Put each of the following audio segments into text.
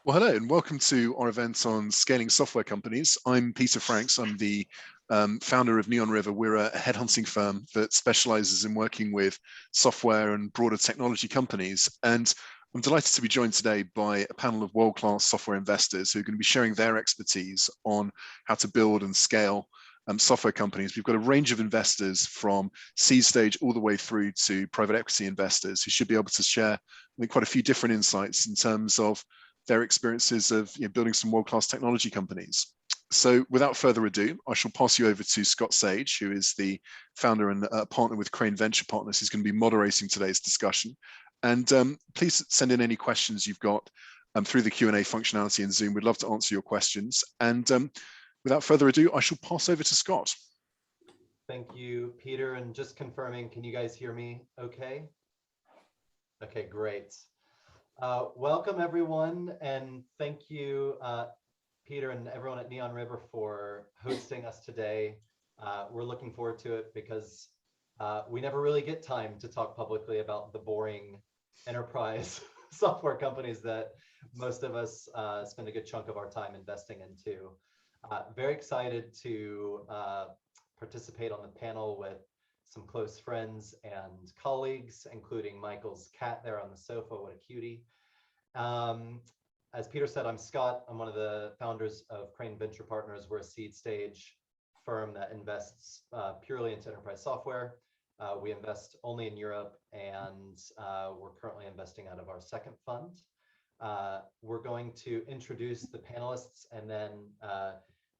Well, hello and welcome to our event on scaling software companies. I'm Peter Franks. I'm the founder of Neon River. We're a headhunting firm that specializes in working with software and broader technology companies. And I'm delighted to be joined today by a panel of world-class software investors who are going to be sharing their expertise on how to build and scale software companies. We've got a range of investors from seed stage all the way through to private equity investors who should be able to share, I think, quite a few different insights in terms of their experiences of building some world-class technology companies. So without further ado, I shall pass you over to Scott Sage, who is the founder and partner with Crane Venture Partners. He's going to be moderating today's discussion. And please send in any questions you've got through the Q&A functionality in Zoom. We'd love to answer your questions. And without further ado, I shall pass over to Scott. Thank you, Peter. And just confirming, can you guys hear me okay? Okay, great. Welcome everyone, and thank you, Peter and everyone at Neon River for hosting us today. We're looking forward to it because we never really get time to talk publicly about the boring enterprise software companies that most of us spend a good chunk of our time investing into. Very excited to participate on the panel with some close friends and colleagues, including Michael's cat there on the sofa. What a cutie. As Peter said, I'm Scott. I'm one of the founders of Crane Venture Partners. We're a seed stage firm that invests purely into enterprise software. We invest only in Europe, and we're currently investing out of our second fund. We're going to introduce the panelists, and then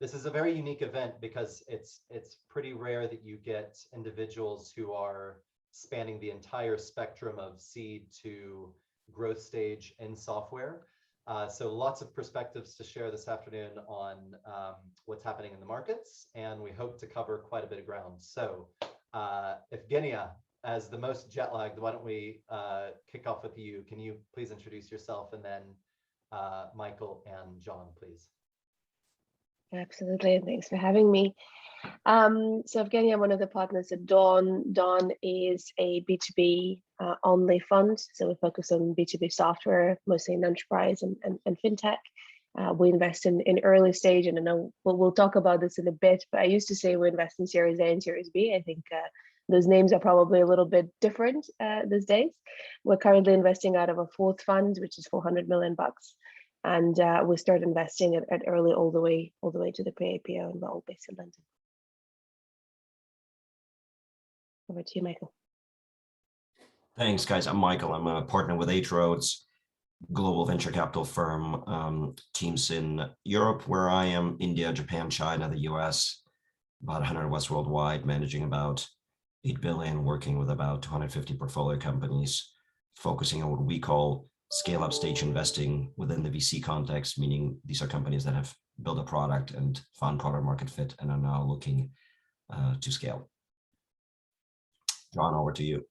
this is a very unique event because it's pretty rare that you get individuals who are spanning the entire spectrum of seed to growth stage in software. So lots of perspectives to share this afternoon on what's happening in the markets, and we hope to cover quite a bit of ground. So Evgenia, as the most jet lagged, why don't we kick off with you? Can you please introduce yourself, and then Michael and John, please. Absolutely, thanks for having me. So Evgenia, I'm one of the partners at Dawn. Dawn is a B2B only fund. So we focus on B2B software, mostly in enterprise and fintech. We invest in early stage, and I know we'll talk about this in a bit, but I used to say we invest in Series A and Series B. I think those names are probably a little bit different these days. We're currently investing out of a fourth fund, which is $400 million. And we start investing at early all the way to the pre-IPO, and we're all based in London. Over to you, Michael. Thanks, guys. I'm Michael. I'm a partner with 8 Roads, global venture capital firm, teams in Europe, where I am, India, Japan, China, the US, about 100 of us worldwide, managing about 8 billion, working with about 250 portfolio companies, focusing on what we call scale-up stage investing within the VC context, meaning these are companies that have built a product and found product market fit and are now looking to scale. John, over to you.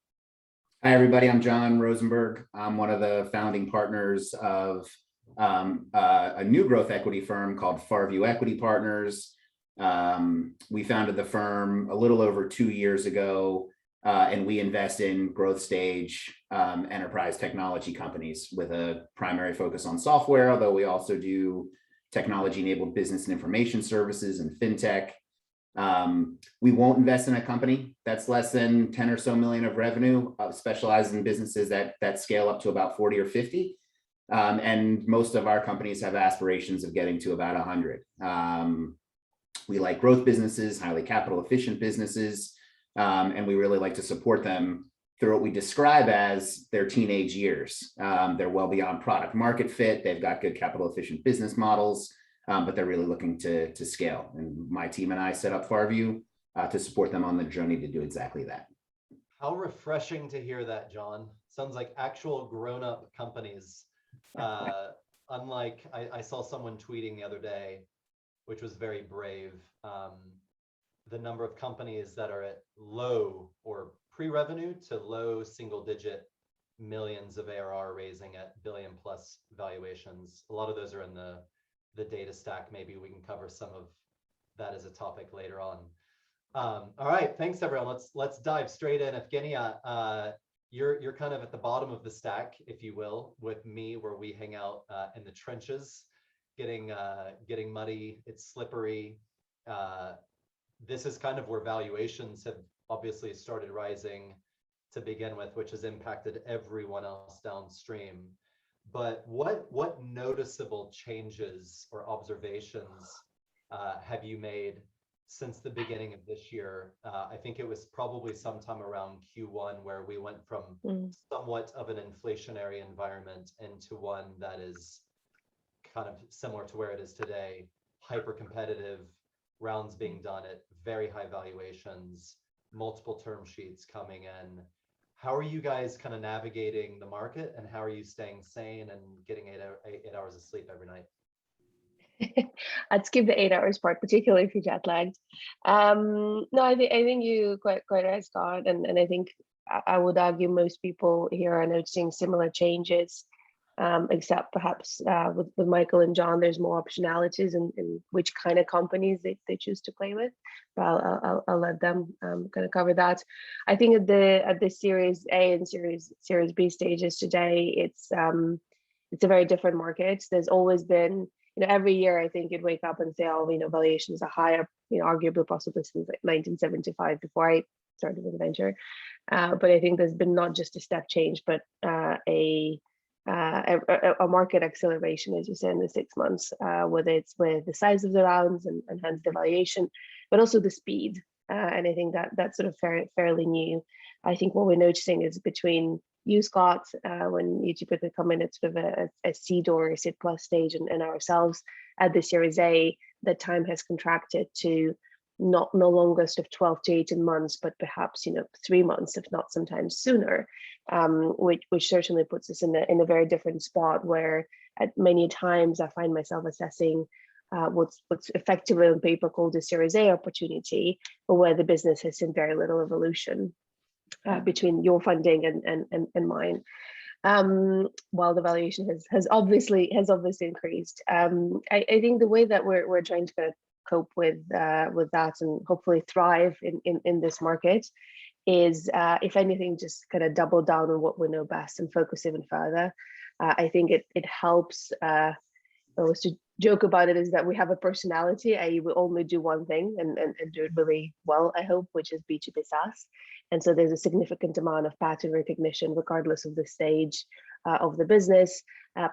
Hi, everybody. I'm John Rosenberg. I'm one of the founding partners of a new growth equity firm called Farview Equity Partners. We founded the firm a little over 2 years ago. And we invest in growth stage enterprise technology companies with a primary focus on software, although we also do technology-enabled business and information services and fintech. We won't invest in a company that's less than 10 or so million of revenue, specialize in businesses that scale up to about 40 or 50. And most of our companies have aspirations of getting to about 100. We like growth businesses, highly capital efficient businesses. And we really like to support them through what we describe as their teenage years. They're well beyond product market fit. They've got good capital efficient business models, but they're really looking to scale. And my team and I set up Farview to support them on the journey to do exactly that. How refreshing to hear that, John. Sounds like actual grown-up companies. Unlike, I saw someone tweeting the other day, which was very brave. The number of companies that are at low or pre-revenue to low single-digit millions of ARR raising at billion plus valuations. A lot of those are in the data stack. Maybe we can cover some of that as a topic later on. All right, thanks everyone. Let's dive straight in. Evgenia, you're kind of at the bottom of the stack, if you will, with me, where we hang out in the trenches, getting muddy. It's slippery. This is kind of where valuations have obviously started rising to begin with, which has impacted everyone else downstream. But what noticeable changes or observations have you made since the beginning of this year? I think it was probably sometime around Q1 where we went from somewhat of an inflationary environment into one that is kind of similar to where it is today, hyper competitive, rounds being done at very high valuations, multiple term sheets coming in. How are you guys kind of navigating the market, and how are you staying sane and getting 8 hours of sleep every night? I'd skip the 8 hours part, particularly if you're jet lagged. No, I think you quite right, Scott, and I think I would argue most people here are noticing similar changes, except perhaps with Michael and John, there's more optionalities in which kind of companies they choose to play with. But I'll let them kind of cover that. I think at the Series A and Series B stages today, it's a very different market. There's always been, every year I think you'd wake up and say, oh, valuations are higher, arguably possibly since like 1975 before I started with the venture. But I think there's been not just a step change, but a market acceleration, as you said, in the 6 months, whether it's with the size of the rounds and hence the valuation, but also the speed. And I think that's sort of fairly new. I think what we're noticing is between you, Scott, when you typically come in at sort of a seed or a seed plus stage, and ourselves at the Series A, the time has contracted to no longer sort of 12 to 18 months, but perhaps 3 months, if not sometimes sooner, which certainly puts us in a very different spot, where at many times I find myself assessing what's effectively on paper called a Series A opportunity, but where the business has seen very little evolution between your funding and mine. While the valuation has obviously increased. I think the way that we're trying to kind of cope with that and hopefully thrive in this market is, if anything, just kind of double down on what we know best and focus even further. I think it helps. I was to joke about it, is that we have a personality, i.e. we only do one thing and do it really well, I hope, which is B2B SaaS. And so there's a significant amount of pattern recognition, regardless of the stage of the business,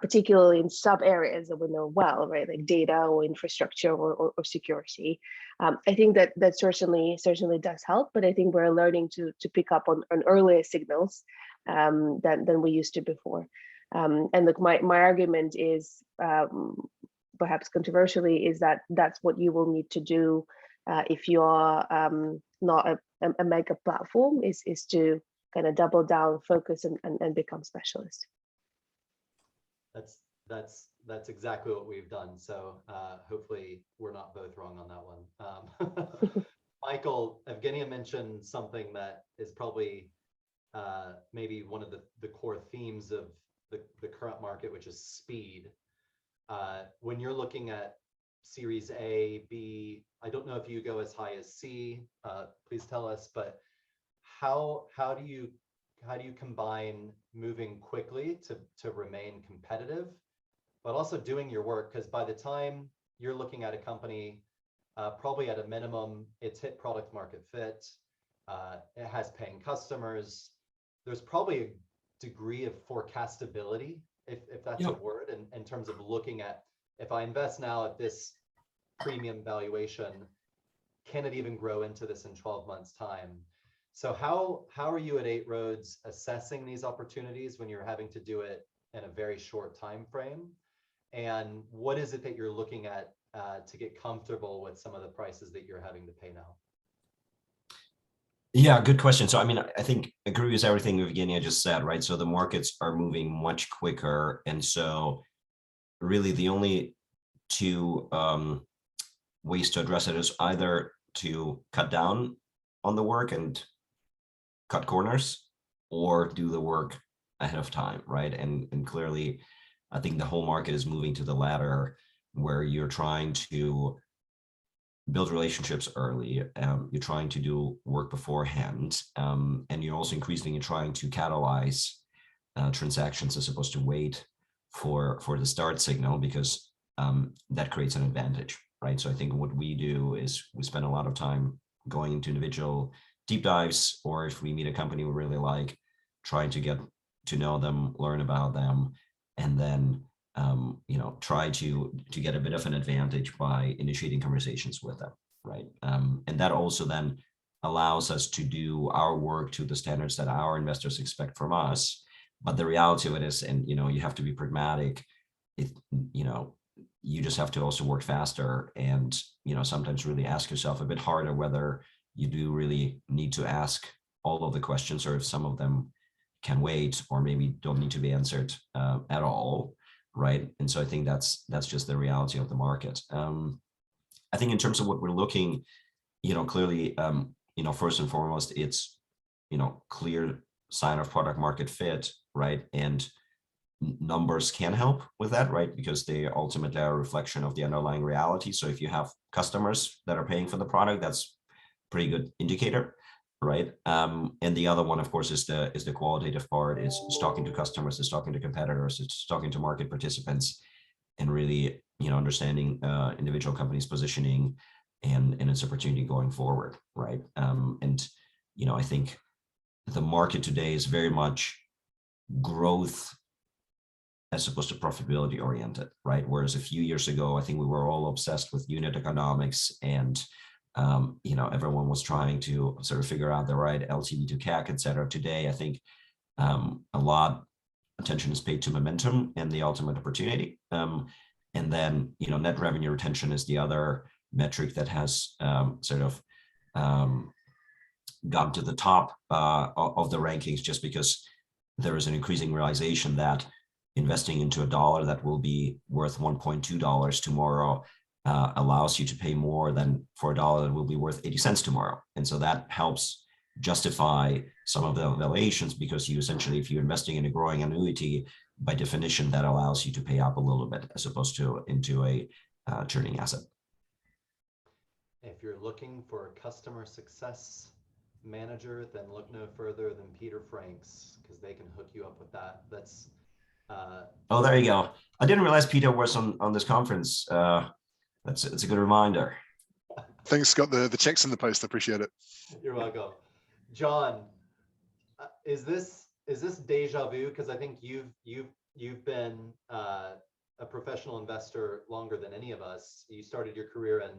particularly in sub areas that we know well, right, like data or infrastructure or security. I think that certainly does help, but I think we're learning to pick up on earlier signals than we used to before. And look, my argument is, perhaps controversially, is that that's what you will need to do if you are not a mega platform, is to kind of double down, focus, and become specialist. That's exactly what we've done. So hopefully we're not both wrong on that one. Michael, Evgenia mentioned something that is probably maybe one of the core themes of the current market, which is speed. When you're looking at Series A, B, I don't know if you go as high as C, please tell us, but how do you combine moving quickly to remain competitive, but also doing your work? Because by the time you're looking at a company, probably at a minimum, it's hit product market fit, it has paying customers, there's probably a degree of forecastability, if that's a word, in terms of looking at, if I invest now at this premium valuation, can it even grow into this in 12 months time? So how are you at 8 Roads assessing these opportunities when you're having to do it in a very short time frame? And what is it that you're looking at to get comfortable with some of the prices that you're having to pay now? Yeah, good question. So, I mean, I think I agree with everything Evgenia just said, right? So the markets are moving much quicker. And so really the only two ways to address it is either to cut down on the work and cut corners, or do the work ahead of time, right? And clearly, I think the whole market is moving to the latter, where you're trying to build relationships early. You're trying to do work beforehand, and you're also increasingly trying to catalyze transactions as opposed to wait for the start signal, because that creates an advantage, right? So I think what we do is we spend a lot of time going into individual deep dives, or if we meet a company we really like, trying to get to know them, learn about them, and then try to get a bit of an advantage by initiating conversations with them, right? And that also then allows us to do our work to the standards that our investors expect from us. But the reality of it is, and you have to be pragmatic. You just have to also work faster, and sometimes really ask yourself a bit harder whether you do really need to ask all of the questions, or if some of them can wait, or maybe don't need to be answered at all, right? And so I think that's just the reality of the market. I think in terms of what we're looking, clearly, first and foremost, it's clear sign of product market fit, right? And numbers can help with that, right? Because they ultimately are a reflection of the underlying reality. So if you have customers that are paying for the product, that's a pretty good indicator, right? And the other one, of course, is the qualitative part. It's talking to customers, it's talking to competitors, it's talking to market participants, and really understanding individual companies' positioning and its opportunity going forward, right? And I think the market today is very much growth as opposed to profitability oriented, right? Whereas a few years ago, I think we were all obsessed with unit economics, and everyone was trying to sort of figure out the right LTV to CAC, et cetera. Today, I think a lot attention is paid to momentum and the ultimate opportunity. And then, net revenue retention is the other metric that has sort of gone to the top of the rankings, just because there is an increasing realization that investing into a dollar that will be worth $1.2 tomorrow allows you to pay more than for a dollar that will be worth 80 cents tomorrow. And so that helps justify some of the valuations, because you essentially, if you're investing in a growing annuity, by definition, that allows you to pay up a little bit as opposed to into a churning asset. If you're looking for a customer success manager, then look no further than Peter Franks, because they can hook you up with that. That's oh, there you go. I didn't realize Peter was on this conference. It's a good reminder. Thanks, Scott. The check's in the post. I appreciate it. You're welcome. John, is this deja vu? Because I think you've been a professional investor longer than any of us. You started your career in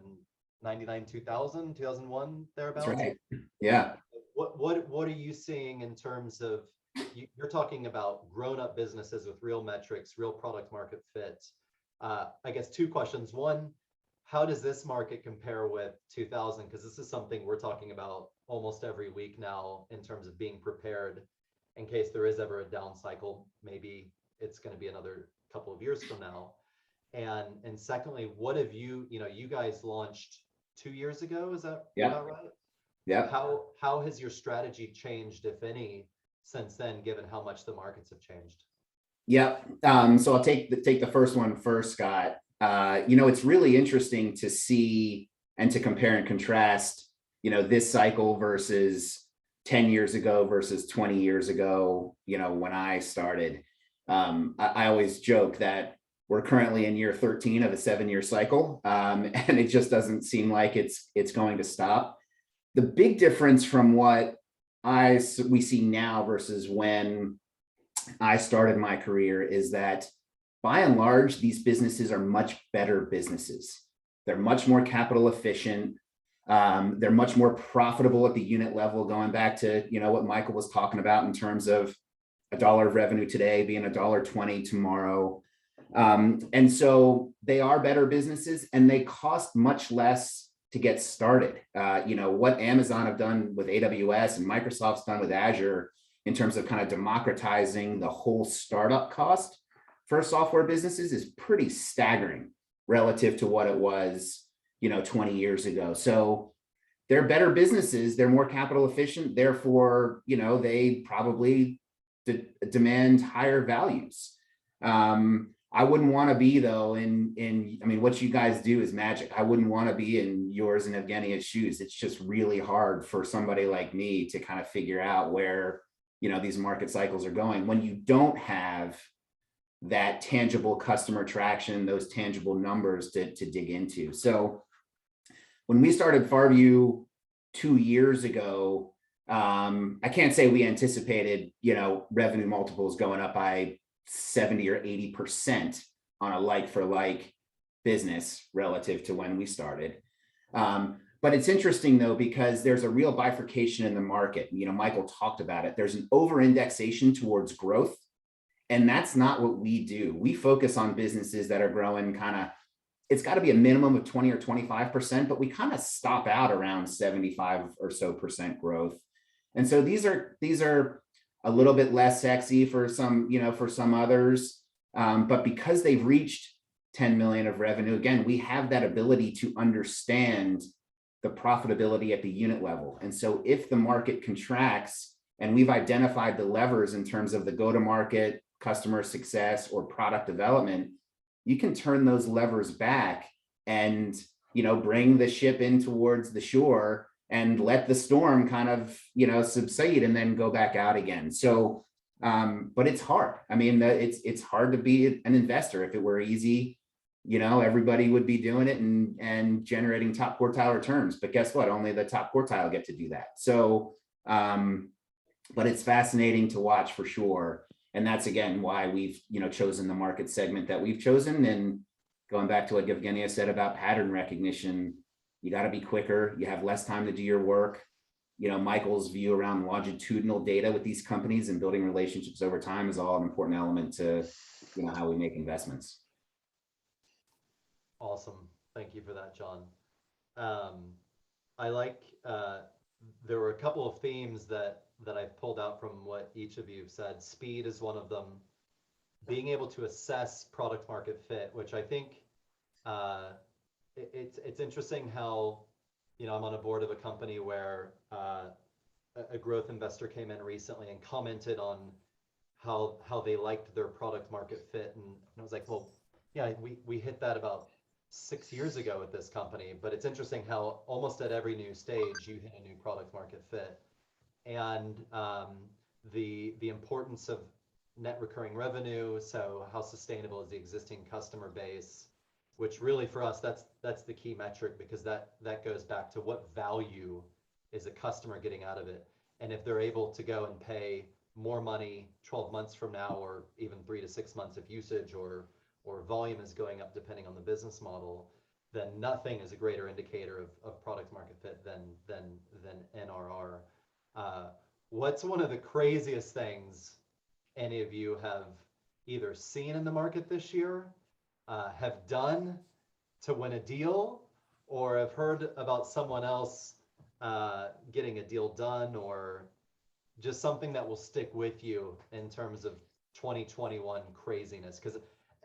99, 2000, 2001, thereabouts. That's right. Yeah. What are you seeing in terms of, you're talking about grown-up businesses with real metrics, real product market fit. I guess two questions. One, how does this market compare with 2000? Because this is something we're talking about almost every week now in terms of being prepared in case there is ever a down cycle. Maybe it's going to be another couple of years from now. And secondly, what have you guys launched 2 years ago? Is that about right? Yeah. How has your strategy changed, if any, since then, given how much the markets have changed? Yeah. So I'll take the first one first, Scott. It's really interesting to see and to compare and contrast, this cycle versus 10 years ago versus 20 years ago, when I started. I always joke that we're currently in year 13 of a 7-year cycle, and it just doesn't seem like it's going to stop. The big difference from what we see now versus when I started my career is that, by and large, these businesses are much better businesses. They're much more capital efficient. They're much more profitable at the unit level, going back to what Michael was talking about in terms of $1 of revenue today being $1.20 tomorrow. And so they are better businesses, and they cost much less to get started. What Amazon have done with AWS and Microsoft's done with Azure in terms of kind of democratizing the whole startup cost for software businesses is pretty staggering relative to what it was, 20 years ago. So they're better businesses. They're more capital efficient. Therefore, they probably demand higher values. I wouldn't want to be though I mean, what you guys do is magic. I wouldn't want to be in yours and Evgenia's shoes. It's just really hard for somebody like me to kind of figure out where, you know, these market cycles are going when you don't have that tangible customer traction, those tangible numbers to dig into. So when we started Farview 2 years ago, I can't say we anticipated, you know, revenue multiples going up by 70 or 80% on a like for like business relative to when we started. But it's interesting though, because there's a real bifurcation in the market. You know, Michael talked about it. There's an over indexation towards growth. And that's not what we do. We focus on businesses that are growing kind of, it's got to be a minimum of 20 or 25%, but we kind of stop out around 75 or so percent growth. And so these are a little bit less sexy for some, you know, for some others. But because they've reached 10 million of revenue, again, we have that ability to understand the profitability at the unit level. And so if the market contracts and we've identified the levers in terms of the go-to-market, customer success, or product development, you can turn those levers back and, you know, bring the ship in towards the shore and let the storm kind of, you know, subside and then go back out again. So, but it's hard. I mean, it's hard to be an investor. If it were easy, you know, everybody would be doing it and generating top quartile returns. But guess what? Only the top quartile get to do that. So, but it's fascinating to watch for sure. And that's, again, why we've, you know, chosen the market segment that we've chosen. And going back to what Evgenia said about pattern recognition, you got to be quicker. You have less time to do your work. You know, Michael's view around longitudinal data with these companies and building relationships over time is all an important element to, you know, how we make investments. Awesome. Thank you for that, John. I like, there were a couple of themes that I've pulled out from what each of you have said. Speed is one of them. Being able to assess product market fit, which I think it's interesting how, you know, I'm on a board of a company where a growth investor came in recently and commented on how they liked their product market fit. And I was like, well, yeah, we hit that about 6 years ago with this company, but it's interesting how almost at every new stage you hit a new product market fit. And the importance of net recurring revenue. So how sustainable is the existing customer base, which really for us, that's the key metric, because that goes back to what value is a customer getting out of it. And if they're able to go and pay more money 12 months from now, or even 3 to 6 months if usage or volume is going up depending on the business model, then nothing is a greater indicator of product market fit than NRR. What's one of the craziest things any of you have either seen in the market this year, have done to win a deal, or have heard about someone else getting a deal done, or just something that will stick with you in terms of 2021 craziness? Because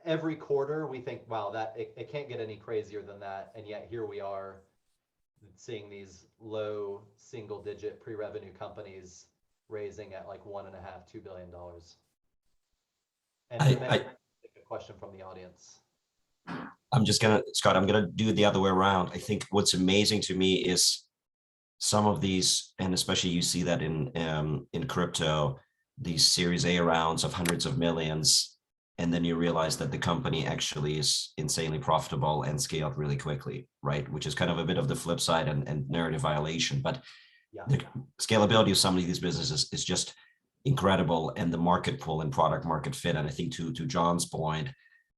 every quarter we think, wow, that it can't get any crazier than that, and yet here we are seeing these low single-digit pre-revenue companies raising at like $1.5–2 billion. And I take a question from the audience. Scott, I'm gonna do it the other way around. I think what's amazing to me is some of these, and especially you see that in crypto, these Series A rounds of hundreds of millions, and then you realize that the company actually is insanely profitable and scaled really quickly, right? Which is kind of a bit of the flip side and narrative violation. But yeah, the scalability of some of these businesses is just incredible, and the market pull and product market fit. And I think to John's point,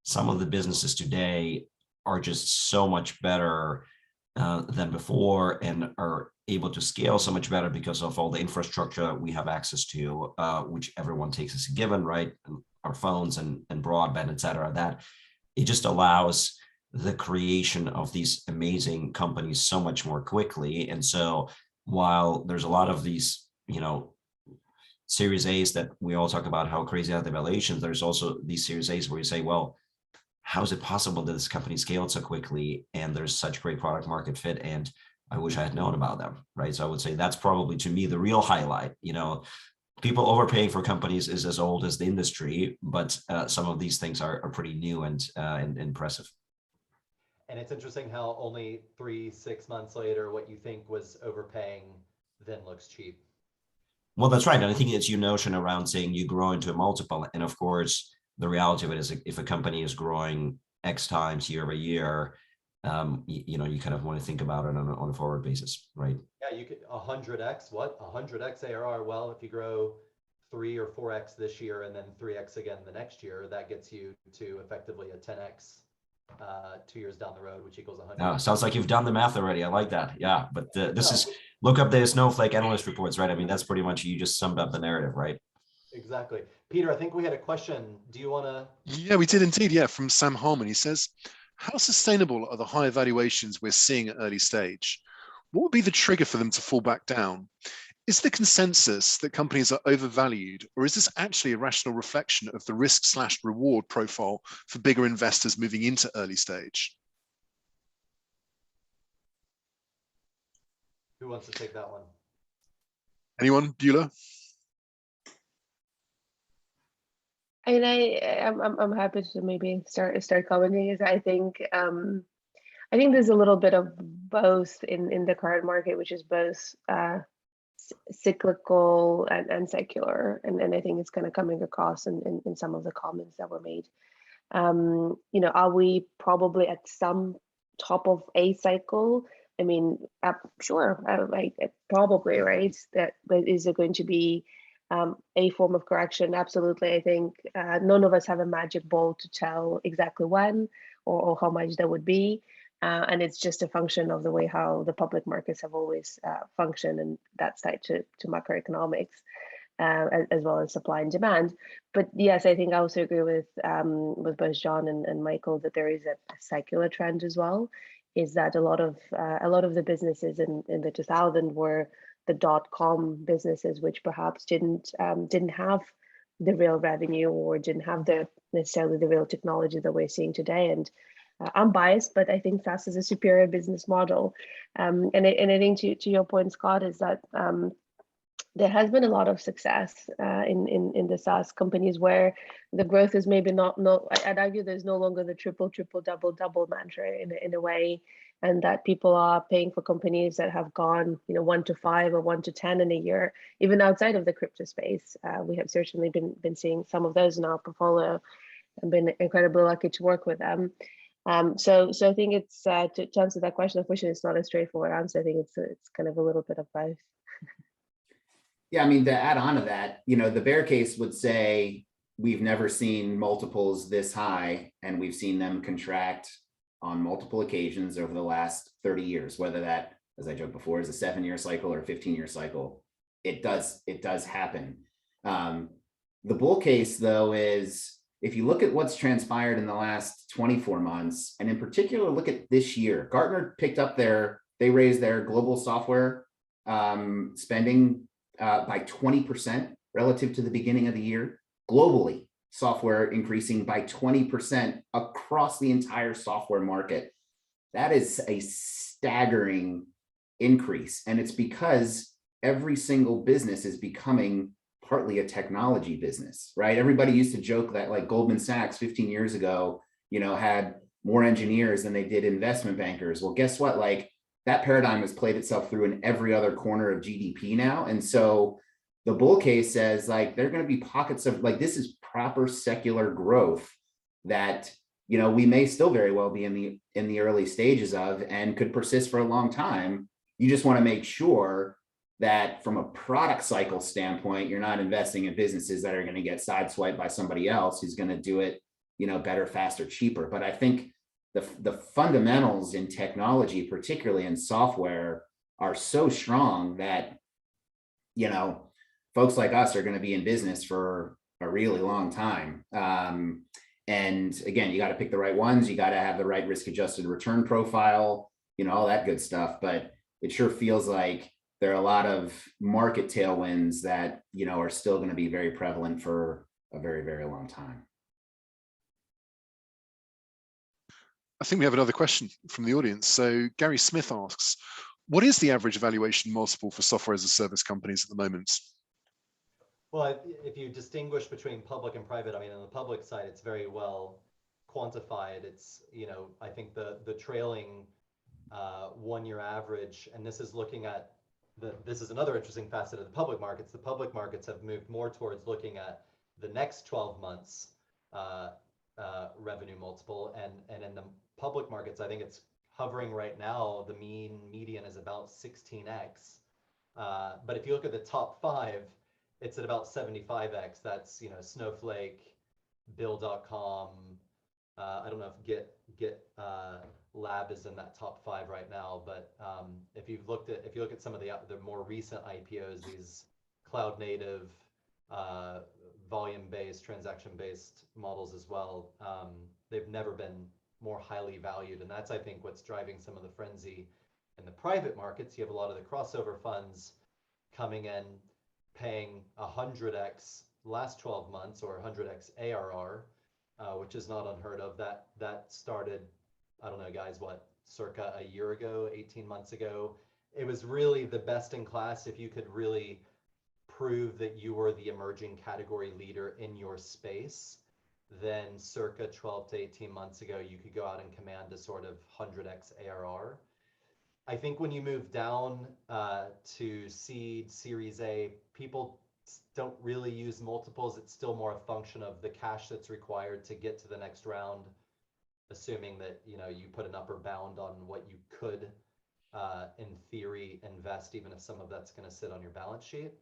some of the businesses today are just so much better than before, and are able to scale so much better because of all the infrastructure we have access to, which everyone takes as a given, right? Our phones and broadband, et cetera, that it just allows the creation of these amazing companies so much more quickly. And so while there's a lot of these, you know, Series A's that we all talk about how crazy are the valuations, there's also these Series A's where you say, well, how is it possible that this company scaled so quickly and there's such great product market fit, and I wish I had known about them, right? So I would say that's probably, to me, the real highlight. You know, people overpaying for companies is as old as the industry, but some of these things are pretty new and impressive. And it's interesting how only 3-6 months later, what you think was overpaying then looks cheap. Well, that's right. And I think it's your notion around saying you grow into a multiple. And of course, the reality of it is if a company is growing X times year over year, you know, you kind of want to think about it on a forward basis, right? Yeah, you could 100x, what? 100x ARR. Well, if you grow 3 or 4x this year and then 3x again the next year, that gets you to effectively a 10x 2 years down the road, which equals 100. Sounds like you've done the math already. I like that. Yeah, but this is, look up the Snowflake analyst reports, right? I mean, that's pretty much, you just summed up the narrative, right? Exactly. Peter, I think we had a question. Do you want to? Yeah, we did indeed. Yeah, from Sam Harmon. He says, how sustainable are the high valuations we're seeing at early stage? What would be the trigger for them to fall back down? Is the consensus that companies are overvalued, or is this actually a rational reflection of the risk/reward profile for bigger investors moving into early stage? Who wants to take that one? Anyone? Beulah? I mean, I'm happy to maybe start commenting. Is I think there's a little bit of both in the current market, which is both cyclical and secular, and I think it's kind of coming across in some of the comments that were made. You know, are we probably at some top of a cycle? I mean, sure, like probably, right? That is it going to be a form of correction? Absolutely. I think none of us have a magic ball to tell exactly when or how much that would be. And it's just a function of the way how the public markets have always functioned, and that's tied to macroeconomics as well as supply and demand. But yes, I think I also agree with both John and Michael that there is a secular trend as well. Is that a lot of the businesses in the 2000s were the .com businesses, which perhaps didn't have the real revenue or didn't have necessarily the real technology that we're seeing today. And I'm biased, but I think SaaS is a superior business model. And I think to your point, Scott, is that there has been a lot of success in the SaaS companies where the growth is maybe I'd argue there's no longer the triple, double mantra in a way, and that people are paying for companies that have gone, 1 to 5 or 1 to 10 in a year, even outside of the crypto space. We have certainly been seeing some of those in our portfolio and been incredibly lucky to work with them. So I think it's to answer that question, unfortunately, it's not a straightforward answer. I think it's kind of a little bit of both. Yeah, I mean, to add on to that, the bear case would say we've never seen multiples this high, and we've seen them contract on multiple occasions over the last 30 years, whether that, as I joked before, is a 7-year cycle or a 15-year cycle. It does happen. The bull case, though, is if you look at what's transpired in the last 24 months, and in particular, look at this year, Gartner they raised their global software spending by 20% relative to the beginning of the year. Globally, software increasing by 20% across the entire software market. That is a staggering increase. And it's because every single business is becoming partly a technology business, right? Everybody used to joke that like Goldman Sachs 15 years ago, had more engineers than they did investment bankers. Well, guess what? Like, that paradigm has played itself through in every other corner of GDP now. And so the bull case says like, there are going to be pockets of like, this is proper secular growth that, we may still very well be in the early stages of and could persist for a long time. You just want to make sure that from a product cycle standpoint, you're not investing in businesses that are going to get sideswiped by somebody else who's going to do it, better, faster, cheaper. But I think the fundamentals in technology, particularly in software, are so strong that, folks like us are going to be in business for a really long time. And again, you got to pick the right ones. You got to have the right risk-adjusted return profile, all that good stuff. But it sure feels like there are a lot of market tailwinds that, are still going to be very prevalent for a very, very long time. I think we have another question from the audience. So Gary Smith asks, what is the average valuation multiple for software as a service companies at the moment? Well, if you distinguish between public and private, I mean, on the public side, it's very well quantified. It's, I think the trailing 1-year average, and this is looking at this is another interesting facet of the public markets. The public markets have moved more towards looking at the next 12 months revenue multiple, and in the public markets, I think it's hovering right now. The median is about 16x. But if you look at the top 5, it's at about 75x. That's Snowflake, Bill.com. I don't know if Git Lab is in that top 5 right now, but if you look at some of the more recent IPOs, these cloud native, volume-based, transaction-based models as well, they've never been more highly valued, and that's, I think, what's driving some of the frenzy in the private markets. You have a lot of the crossover funds coming in, paying 100x last 12 months or 100x ARR, which is not unheard of. That started, I don't know, guys, what, circa a year ago, 18 months ago. It was really the best in class. If you could really prove that you were the emerging category leader in your space, then circa 12 to 18 months ago, you could go out and command a sort of 100x ARR. I think when you move down to seed, Series A, people don't really use multiples. It's still more a function of the cash that's required to get to the next round, assuming that you put an upper bound on what you could, in theory, invest, even if some of that's going to sit on your balance sheet,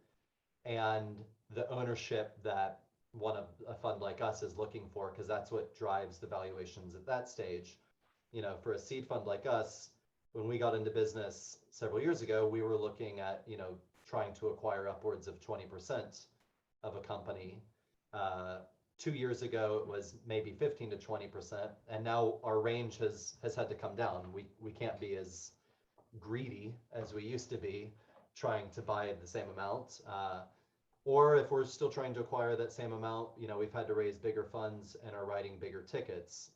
and the ownership that a fund like us is looking for, because that's what drives the valuations at that stage. For a seed fund like us, when we got into business several years ago, we were looking at, trying to acquire upwards of 20% of a company. 2 years ago, it was maybe 15 to 20%. And now our range has had to come down. We can't be as greedy as we used to be, trying to buy the same amount. Or if we're still trying to acquire that same amount, we've had to raise bigger funds and are writing bigger tickets,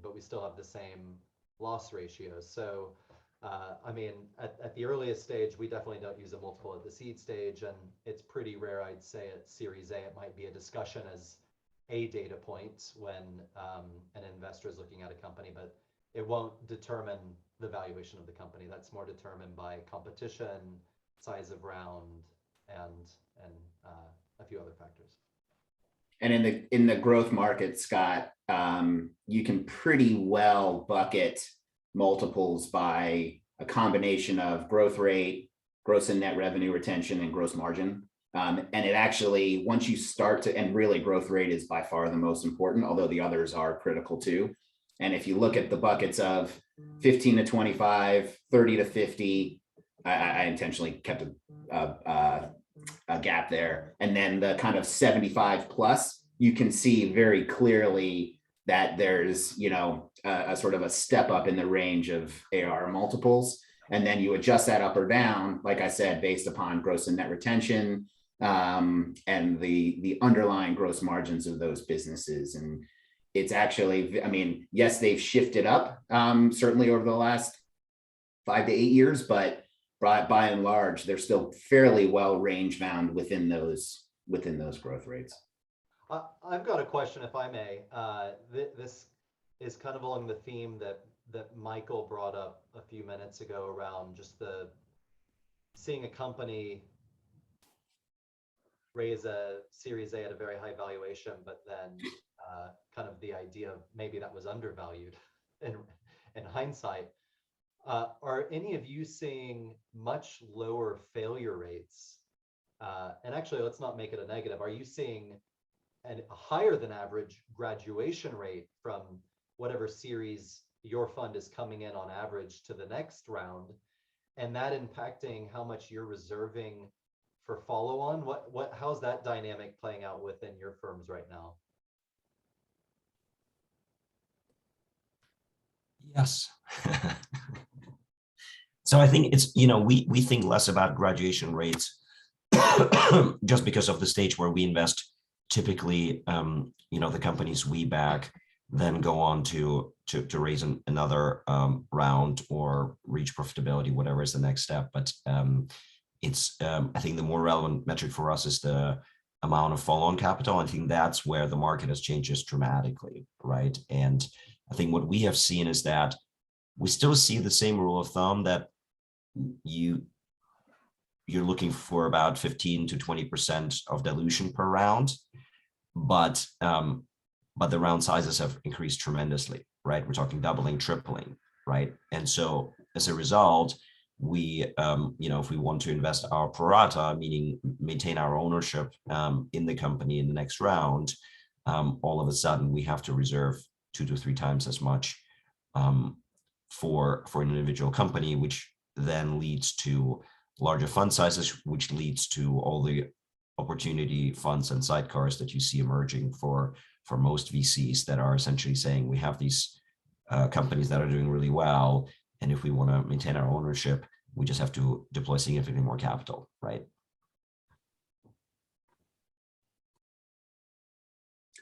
but we still have the same loss ratios. So, I mean, at the earliest stage, we definitely don't use a multiple at the seed stage, and it's pretty rare, I'd say, at Series A. It might be a discussion as a data point when an investor is looking at a company, but it won't determine the valuation of the company. That's more determined by competition, size of round, and a few other factors. And in the growth market, Scott, you can pretty well bucket multiples by a combination of growth rate, gross and net revenue retention, and gross margin. And it actually, once you start to, and really growth rate is by far the most important, although the others are critical too. And if you look at the buckets of 15 to 25, 30 to 50, I intentionally kept a gap there. And then the kind of 75 plus, you can see very clearly that there's, a sort of a step up in the range of AR multiples. And then you adjust that up or down, like I said, based upon gross and net retention, and the underlying gross margins of those businesses. And it's actually, I mean, yes, they've shifted up, certainly over the last 5 to 8 years, but by and large, they're still fairly well range bound within those growth rates. I've got a question, if I may. This is kind of along the theme that Michael brought up a few minutes ago around just seeing a company raise a Series A at a very high valuation, but then kind of the idea of maybe that was undervalued in hindsight. Are any of you seeing much lower failure rates? And actually, let's not make it a negative. Are you seeing a higher than average graduation rate from whatever series your fund is coming in on average to the next round, and that impacting how much you're reserving for follow-on? How's that dynamic playing out within your firms right now? Yes. So I think it's, we think less about graduation rates just because of the stage where we invest. Typically, the companies we back then go on to raise another round or reach profitability, whatever is the next step. But it's I think the more relevant metric for us is the amount of follow-on capital. I think that's where the market has changed just dramatically, right? And I think what we have seen is that we still see the same rule of thumb that you're looking for about 15 to 20% of dilution per round, but the round sizes have increased tremendously, right? We're talking doubling, tripling, right? And so as a result, we, if we want to invest our pro rata, meaning maintain our ownership in the company in the next round, all of a sudden we have to reserve 2 to 3 times as much for an individual company, which then leads to larger fund sizes, which leads to all the opportunity funds and sidecars that you see emerging for most VCs that are essentially saying we have these companies that are doing really well, and if we want to maintain our ownership, we just have to deploy significantly more capital, right?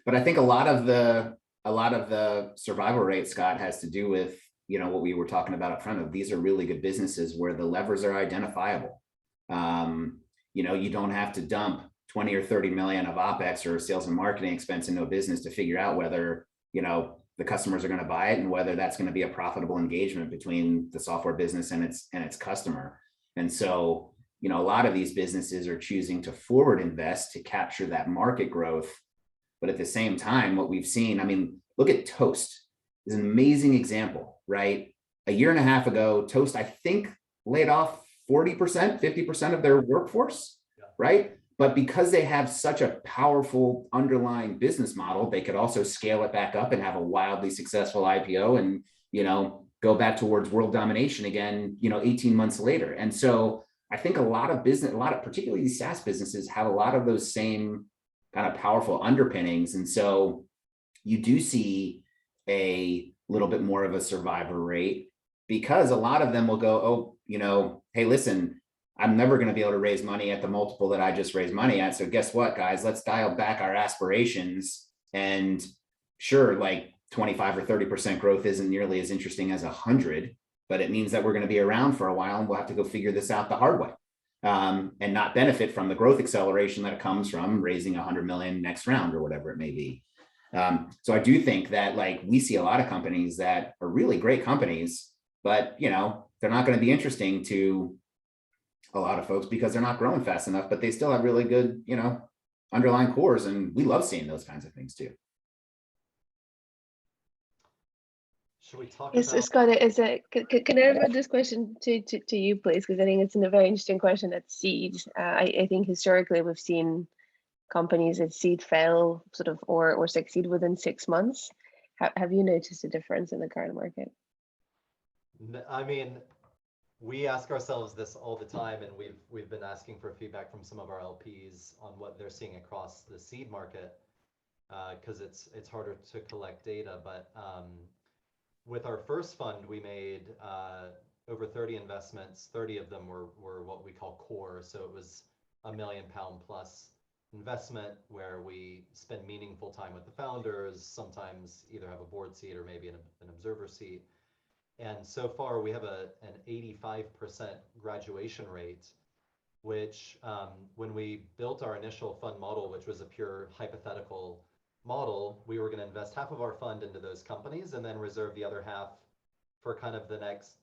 But I think a lot of the survival rate, Scott, has to do with, what we were talking about up front of, these are really good businesses where the levers are identifiable. You don't have to dump 20 or 30 million of OpEx or sales and marketing expense into a business to figure out whether, the customers are going to buy it and whether that's going to be a profitable engagement between the software business and its customer. And so, a lot of these businesses are choosing to forward invest to capture that market growth. But at the same time, what we've seen, look at Toast. Is an amazing example, right? A year and a half ago, Toast, I think, laid off 40%, 50% of their workforce, right? But because they have such a powerful underlying business model, they could also scale it back up and have a wildly successful IPO and, go back towards world domination again, 18 months later. And so I think particularly these SaaS businesses have a lot of those same kind of powerful underpinnings. And so you do see a little bit more of a survivor rate because a lot of them will go, hey, listen, I'm never going to be able to raise money at the multiple that I just raised money at. So guess what, guys, let's dial back our aspirations. And sure, like 25 or 30% growth isn't nearly as interesting as 100, but it means that we're going to be around for a while and we'll have to go figure this out the hard way and not benefit from the growth acceleration that comes from raising 100 million next round or whatever it may be. So I do think that we see a lot of companies that are really great companies, but they're not going to be interesting to a lot of folks because they're not growing fast enough, but they still have really good, underlying cores. And we love seeing those kinds of things too. Should we talk Yes, about? Scott, can I put this question to you, please? Because I think it's a very interesting question at seed. I think historically we've seen companies at seed fail or succeed within 6 months. Have you noticed a difference in the current market? We ask ourselves this all the time, and we've been asking for feedback from some of our LPs on what they're seeing across the seed market because it's harder to collect data. But with our first fund, we made over 30 investments. 30 of them were what we call core. So it was £1 million plus investment where we spend meaningful time with the founders, sometimes either have a board seat or maybe an observer seat. And so far we have an 85% graduation rate, which when we built our initial fund model, which was a pure hypothetical model, we were going to invest half of our fund into those companies and then reserve the other half for kind of the next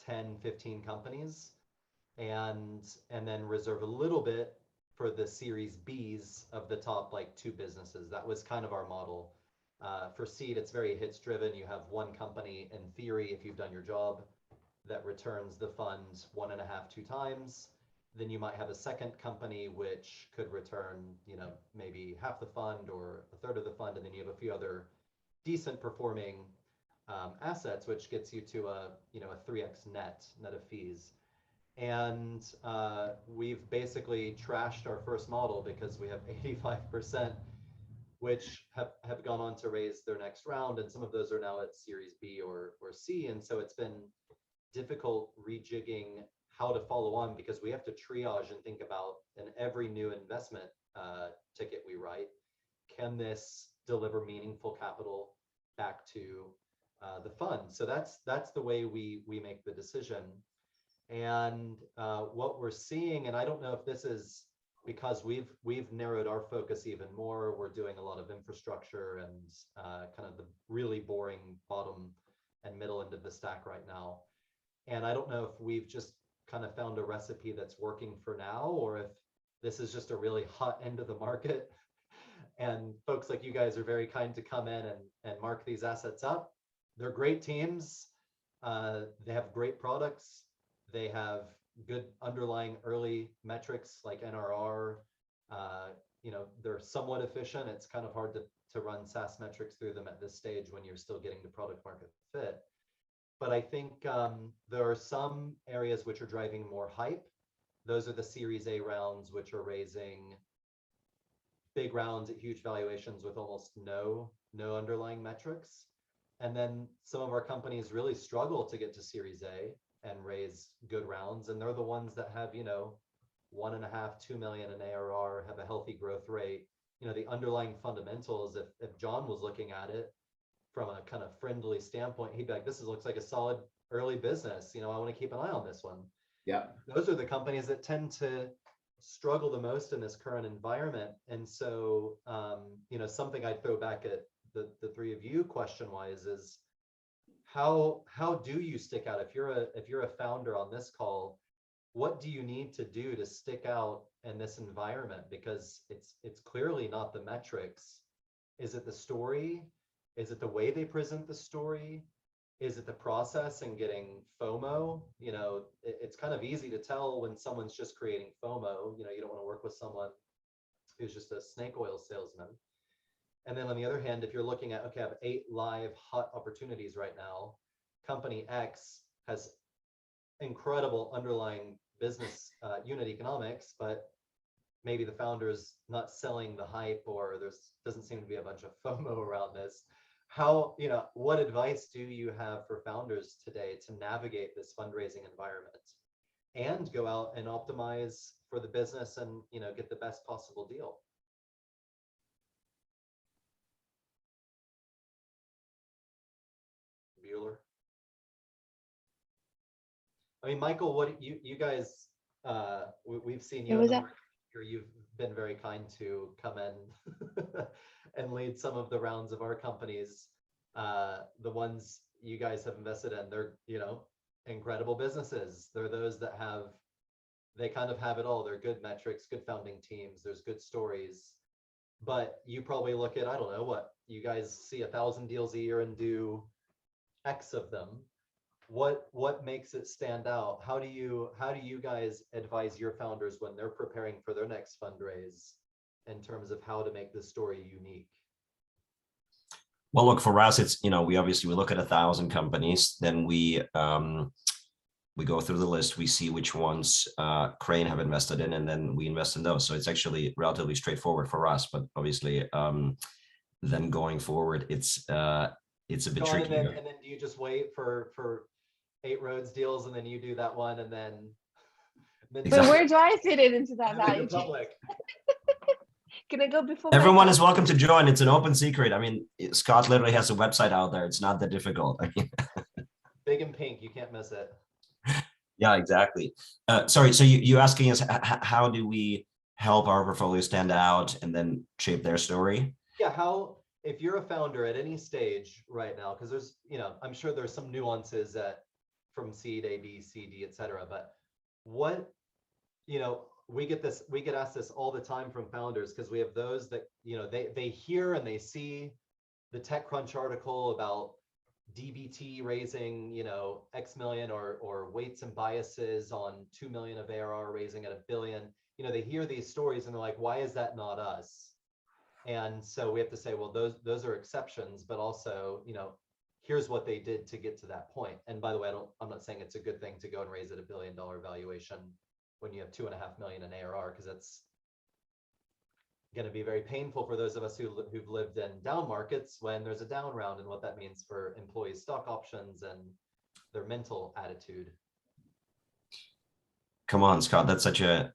10, 15 companies, and then reserve a little bit for the series Bs of the top 2 businesses. That was kind of our model. For seed, it's very hits driven. You have one company, in theory, if you've done your job, that returns the funds 1.5, 2 times. Then you might have a second company which could return, maybe half the fund or a third of the fund, and then you have a few other decent performing assets, which gets you to a 3x net of fees. And we've basically trashed our first model because we have 85% which have gone on to raise their next round, and some of those are now at Series B or C. And so it's been difficult rejigging how to follow on because we have to triage and think about in every new investment ticket we write, can this deliver meaningful capital back to the fund? So that's the way we make the decision. And what we're seeing, and I don't know if this is because we've narrowed our focus even more. We're doing a lot of infrastructure and kind of the really boring bottom and middle end of the stack right now. And I don't know if we've just kind of found a recipe that's working for now, or if this is just a really hot end of the market. And folks like you guys are very kind to come in and mark these assets up. They're great teams. They have great products. They have good underlying early metrics like NRR. You know, they're somewhat efficient. It's kind of hard to run SaaS metrics through them at this stage when you're still getting to product market fit. But I think there are some areas which are driving more hype. Those are the Series A rounds, which are raising big rounds at huge valuations with almost no underlying metrics. And then some of our companies really struggle to get to Series A and raise good rounds. And they're the ones that have, you know, 1.5, 2 million in ARR, have a healthy growth rate. You know, the underlying fundamentals, if John was looking at it from a kind of friendly standpoint, he'd be like, this looks like a solid early business. You know, I want to keep an eye on this one. Yeah. Those are the companies that tend to struggle the most in this current environment. And so, you know, something I'd throw back at the three of you question wise is how do you stick out? If you're a founder on this call, what do you need to do to stick out in this environment? Because it's clearly not the metrics. Is it the story? Is it the way they present the story? Is it the process and getting FOMO? You know, it's kind of easy to tell when someone's just creating FOMO. You know, you don't want to work with someone who's just a snake oil salesman. And then on the other hand, if you're looking at, okay, I have 8 live hot opportunities right now. Company X has incredible underlying business unit economics, but maybe the founder's not selling the hype, or doesn't seem to be a bunch of FOMO around this. How, you know, what advice do you have for founders today to navigate this fundraising environment and go out and optimize for the business and, you know, get the best possible deal? Bueller. I mean, Michael, what you guys, we've seen you in the market here. You've been very kind to come in and lead some of the rounds of our companies. The ones you guys have invested in, they're, you know, incredible businesses. They're those that they kind of have it all. They're good metrics, good founding teams, there's good stories. But you probably look at, I don't know, what you guys see 1,000 deals a year and do X of them. What makes it stand out? How do you guys advise your founders when they're preparing for their next fundraise in terms of how to make this story unique? Well, look, for us, it's, you know, we look at 1,000 companies, then we go through the list, we see which ones Crane have invested in, and then we invest in those. So it's actually relatively straightforward for us, but obviously then going forward, it's a bit tricky. And then do you just wait for 8 roads deals, and then you do that one, and then exactly. But where do I fit into that value chain? Can I go before? Everyone is welcome to join. It's an open secret. I mean, Scott literally has a website out there. It's not that difficult. I mean, big and pink, you can't miss it. Yeah, exactly. Sorry, so you asking us how do we help our portfolio stand out and then shape their story? Yeah, if you're a founder at any stage right now, because there's, you know, I'm sure there's some nuances from seed, A, B, C, D, etc. But what, you know, we get asked this all the time from founders, because we have those that, you know, they hear and they see the TechCrunch article about DBT raising, you know, X million, or Weights and Biases on 2 million of ARR raising at $1 billion. You know, they hear these stories and they're like, why is that not us? And so we have to say, well, those are exceptions, but also, you know, here's what they did to get to that point. And by the way, I'm not saying it's a good thing to go and raise at $1 billion valuation when you have 2.5 million in ARR, because that's going to be very painful for those of us who've lived in down markets when there's a down round, and what that means for employees' stock options and their mental attitude. Come on, Scott, that's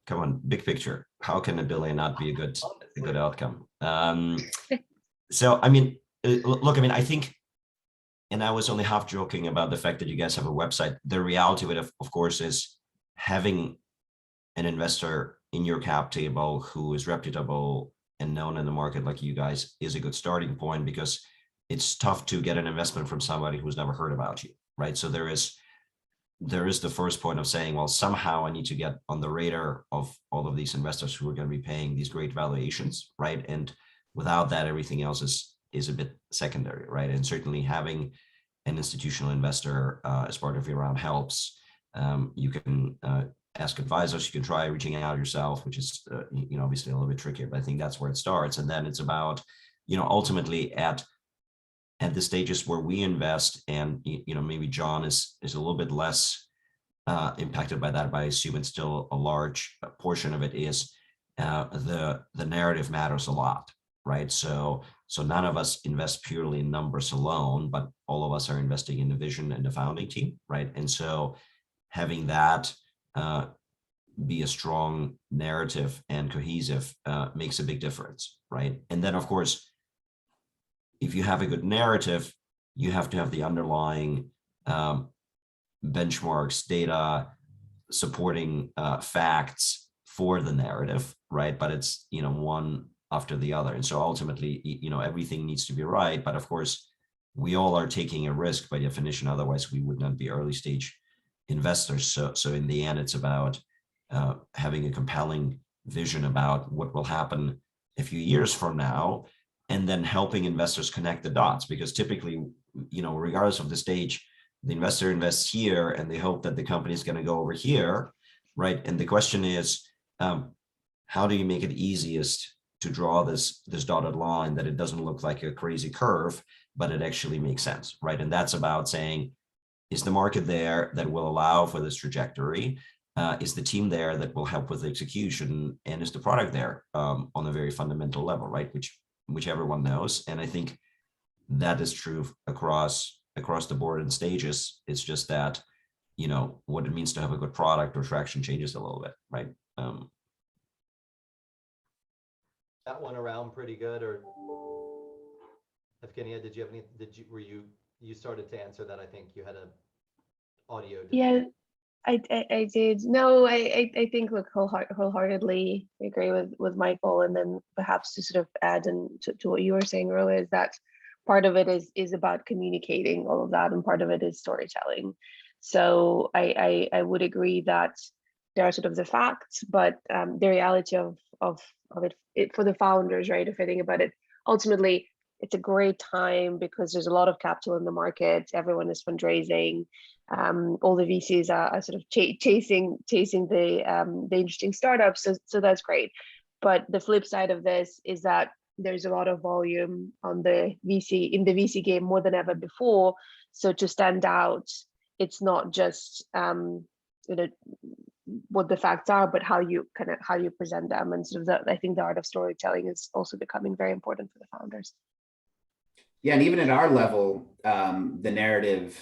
come on, big picture. How can $1 billion not be a good outcome? So, I mean, look, I mean, I think, and I was only half joking about the fact that you guys have a website. The reality of it, of course, is having an investor in your cap table who is reputable and known in the market like you guys is a good starting point, because it's tough to get an investment from somebody who's never heard about you, right? So there is the first point of saying, well, somehow I need to get on the radar of all of these investors who are going to be paying these great valuations, right? And without that, everything else is a bit secondary, right? And certainly having an institutional investor as part of your round helps. You can ask advisors, you can try reaching out yourself, which is obviously a little bit trickier, but I think that's where it starts. And then it's about, ultimately at the stages where we invest, and maybe John is a little bit less impacted by that, but I assume it's still a large portion of it is the narrative matters a lot, right? So none of us invest purely in numbers alone, but all of us are investing in the vision and the founding team, right? And so having that be a strong narrative and cohesive makes a big difference, right? And then of course, if you have a good narrative, you have to have the underlying benchmarks, data, supporting facts for the narrative, right? But it's, one after the other. And so ultimately, everything needs to be right. But of course, we all are taking a risk by definition. Otherwise, we would not be early stage investors. So in the end, it's about having a compelling vision about what will happen a few years from now, and then helping investors connect the dots. Because typically, regardless of the stage, the investor invests here and they hope that the company is going to go over here, right? And the question is, how do you make it easiest to draw this dotted line that it doesn't look like a crazy curve, but it actually makes sense, right? And that's about saying, is the market there that will allow for this trajectory? Is the team there that will help with the execution? And is the product there on a very fundamental level, right? Which everyone knows. And I think that is true across the board and stages. It's just that, what it means to have a good product or traction changes a little bit, right? That went around pretty good. Or Evgenia, you started to answer that? I think you had an audio. Yeah, I did. No, I think, look, wholeheartedly agree with Michael. And then perhaps to sort of add to what you were saying earlier, is that part of it is about communicating all of that, and part of it is storytelling. So I would agree that there are sort of the facts, but the reality of it for the founders, right? If I think about it, ultimately, it's a great time because there's a lot of capital in the market. Everyone is fundraising. All the VCs are sort of chasing the interesting startups. So that's great. But the flip side of this is that there's a lot of volume in the VC game more than ever before. So to stand out, it's not just what the facts are, but how you present them. And sort of I think the art of storytelling is also becoming very important for the founders. Yeah, and even at our level, the narrative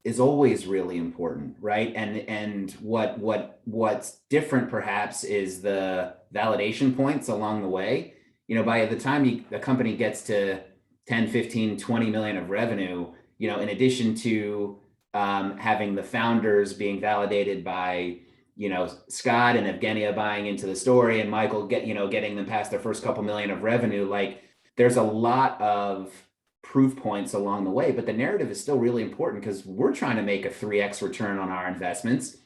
is always really important, right? And what's different perhaps is the validation points along the way. By the time the company gets to 10, 15, 20 million of revenue, in addition to having the founders being validated by, Scott and Evgenia buying into the story, and Michael getting them past their first couple million of revenue, like there's a lot of proof points along the way, but the narrative is still really important because we're trying to make a 3x return on our investments,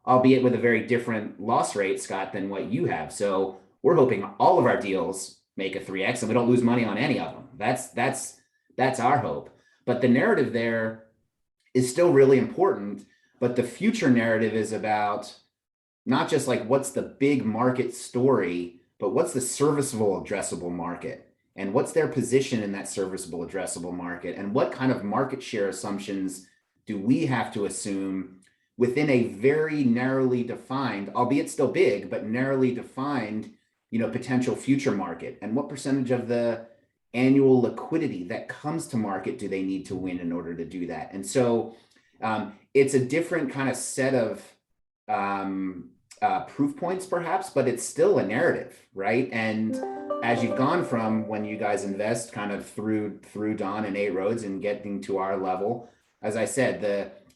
albeit with a very different loss rate, Scott, than what you have. So we're hoping all of our deals make a 3x and we don't lose money on any of them. That's our hope. But the narrative there is still really important, but the future narrative is about not just like what's the big market story, but what's the serviceable addressable market? And what's their position in that serviceable addressable market? And what kind of market share assumptions do we have to assume within a very narrowly defined, albeit still big, but narrowly defined, potential future market? And what percentage of the annual liquidity that comes to market do they need to win in order to do that? And so it's a different kind of set of proof points perhaps, but it's still a narrative, right? And as you've gone from when you guys invest kind of through Don and 8 Roads and getting to our level, as I said,